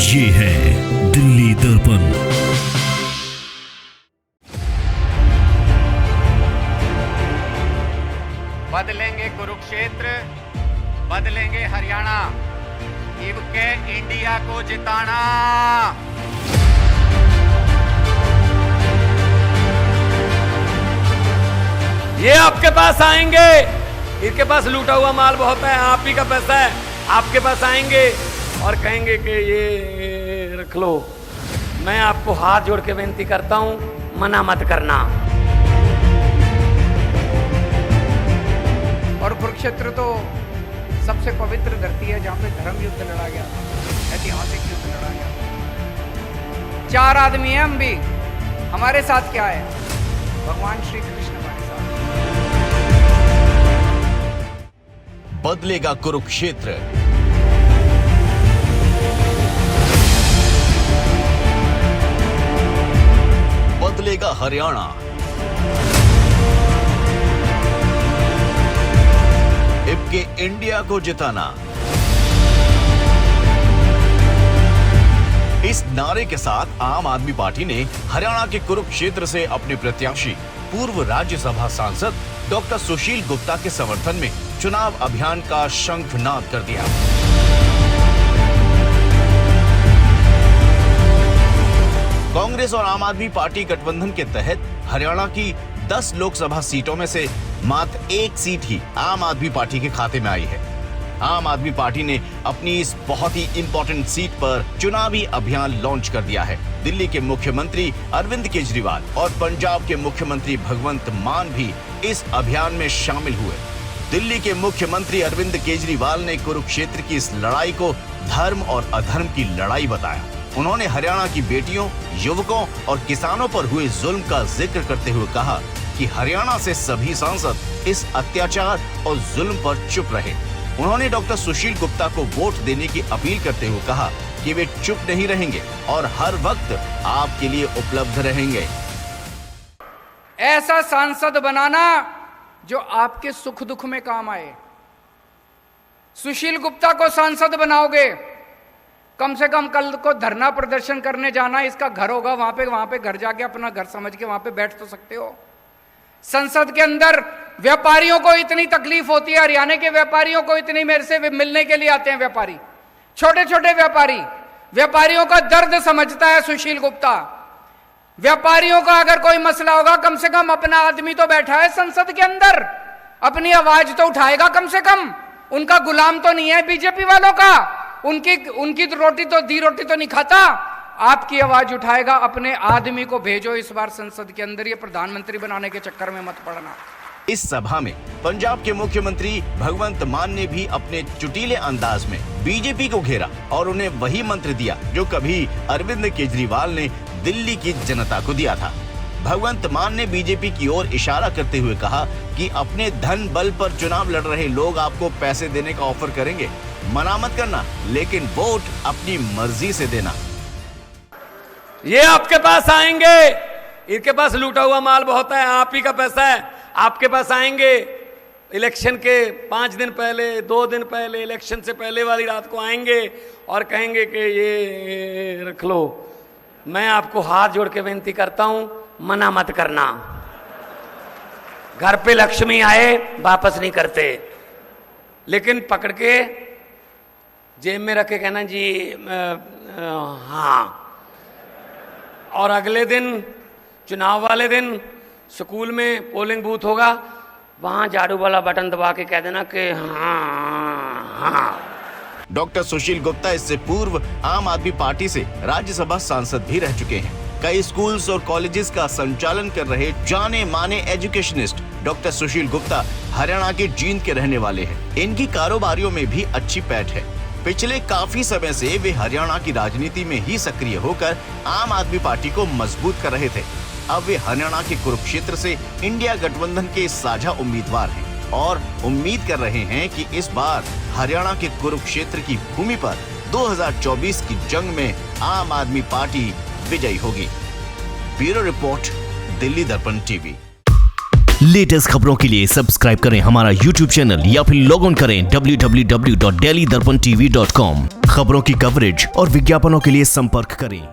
ये है दिल्ली दर्पण। बदलेंगे कुरुक्षेत्र, बदलेंगे हरियाणा, इब के इंडिया को जिताना। ये आपके पास आएंगे, इनके पास लूटा हुआ माल बहुत है, आप ही का पैसा है, आपके पास आएंगे और कहेंगे कि ये रख लो। मैं आपको हाथ जोड़ के विनती करता हूं, मना मत करना। और कुरुक्षेत्र तो सबसे पवित्र धरती है जहां पे धर्म युद्ध लड़ा गया, ऐतिहासिक युद्ध लड़ा गया। 4 आदमी हैं हम भी, हमारे साथ क्या है? भगवान श्री कृष्ण हमारे साथ। बदलेगा कुरुक्षेत्र, बदलेगा हरियाणा, इबके इंडिया को जिताना। इस नारे के साथ आम आदमी पार्टी ने हरियाणा के कुरुक्षेत्र से अपने प्रत्याशी पूर्व राज्यसभा सांसद डॉक्टर सुशील गुप्ता के समर्थन में चुनाव अभियान का शंखनाद कर दिया। कांग्रेस और आम आदमी पार्टी गठबंधन के तहत हरियाणा की 10 लोकसभा सीटों में से मात्र 1 सीट ही आम आदमी पार्टी के खाते में आई है। आम आदमी पार्टी ने अपनी इस बहुत ही इंपॉर्टेंट सीट पर चुनावी अभियान लॉन्च कर दिया है। दिल्ली के मुख्यमंत्री अरविंद केजरीवाल और पंजाब के मुख्यमंत्री भगवंत मान भी इस अभियान में शामिल हुए। दिल्ली के मुख्यमंत्री अरविंद केजरीवाल ने कुरुक्षेत्र की इस लड़ाई को धर्म और अधर्म की लड़ाई बताया। उन्होंने हरियाणा की बेटियों, युवकों और किसानों पर हुए जुल्म का जिक्र करते हुए कहा कि हरियाणा से सभी सांसद इस अत्याचार और जुल्म पर चुप रहे। उन्होंने डॉक्टर सुशील गुप्ता को वोट देने की अपील करते हुए कहा कि वे चुप नहीं रहेंगे और हर वक्त आपके लिए उपलब्ध रहेंगे। ऐसा सांसद बनाना जो आपके सुख दुख में काम आए। सुशील गुप्ता को सांसद बनाओगे, कम से कम कल को धरना प्रदर्शन करने जाना, इसका घर होगा वहां पे घर जाके अपना घर समझ के वहां पे बैठ तो सकते हो। संसद के अंदर व्यापारियों को इतनी तकलीफ होती है, हरियाणा के व्यापारियों को इतनी, मेरे से मिलने के लिए आते हैं व्यापारी, छोटे छोटे व्यापारियों का दर्द समझता है सुशील गुप्ता। व्यापारियों का अगर कोई मसला होगा, कम से कम अपना आदमी तो बैठा है संसद के अंदर, अपनी आवाज तो उठाएगा कम से कम। उनका गुलाम तो नहीं है बीजेपी वालों का, उनकी तो रोटी तो नहीं खाता। आपकी आवाज उठाएगा, अपने आदमी को भेजो इस बार संसद के अंदर, ये प्रधानमंत्री बनाने के चक्कर में मत पड़ना। इस सभा में पंजाब के मुख्यमंत्री भगवंत मान ने भी अपने चुटीले अंदाज में बीजेपी को घेरा और उन्हें वही मंत्र दिया जो कभी अरविंद केजरीवाल ने दिल्ली की जनता को दिया था। भगवंत मान ने बीजेपी की ओर इशारा करते हुए कहा कि अपने धन बल पर चुनाव लड़ रहे लोग आपको पैसे देने का ऑफर करेंगे, मना मत करना, लेकिन वोट अपनी मर्जी से देना। ये आपके पास आएंगे, इनके पास लूटा हुआ माल बहुत है, आप ही का पैसा है, आपके पास आएंगे। इलेक्शन के 5 दिन पहले, 2 दिन पहले, इलेक्शन से पहले वाली रात को आएंगे और कहेंगे कि ये रख लो। मैं आपको हाथ जोड़ के विनती करता हूं, मना मत करना। घर पे लक्ष्मी आए वापस नहीं करते, लेकिन पकड़ के जेब में रख के कहना जी हाँ। और अगले दिन, चुनाव वाले दिन, स्कूल में पोलिंग बूथ होगा, वहां झाड़ू वाला बटन दबा के कह देना कि हाँ। डॉक्टर सुशील गुप्ता इससे पूर्व आम आदमी पार्टी से राज्यसभा सांसद भी रह चुके हैं। कई स्कूल्स और कॉलेजेस का संचालन कर रहे जाने माने एजुकेशनिस्ट डॉक्टर सुशील गुप्ता हरियाणा के जींद के रहने वाले हैं। इनकी कारोबारियों में भी अच्छी पैठ है। पिछले काफी समय से वे हरियाणा की राजनीति में ही सक्रिय होकर आम आदमी पार्टी को मजबूत कर रहे थे। अब वे हरियाणा के कुरुक्षेत्र से इंडिया गठबंधन के साझा उम्मीदवार हैं और उम्मीद कर रहे हैं कि इस बार हरियाणा के कुरुक्षेत्र की भूमि पर 2024 की जंग में आम आदमी पार्टी विजयी होगी। ब्यूरो रिपोर्ट, दिल्ली दर्पण टीवी। लेटेस्ट खबरों के लिए सब्सक्राइब करें हमारा YouTube चैनल या फिर लॉग ऑन करें www.delhidarpantv.com। खबरों की कवरेज और विज्ञापनों के लिए संपर्क करें।